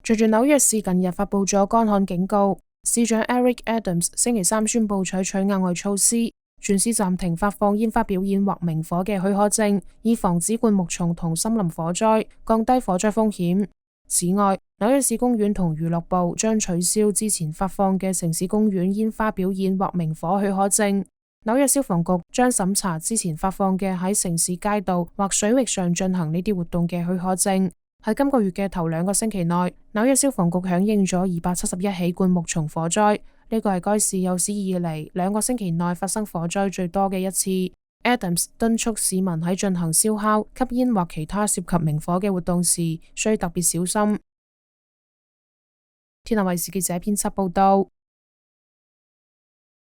隨住紐約市近日發布咗乾旱警告，市長 Eric Adams 星期三宣布採取額外措施，全市暫停發放煙花表演或明火嘅許可證，以防止灌木叢同森林火災，降低火災風險。此外，紐約市公園同娛樂部將取消之前發放嘅城市公園煙花表演或明火許可證。紐約消防局將審查之前發放嘅喺城市街道或水域上進行呢啲活動嘅許可證。喺今個月嘅頭2個星期內，紐約消防局響應咗271起灌木叢火災，呢個係該市有史以嚟2個星期內發生火災最多嘅一次。Adams 敦促市民喺進行燒烤、吸煙或其他涉及明火嘅活動時，需特別小心。天下衛視記者編輯報道。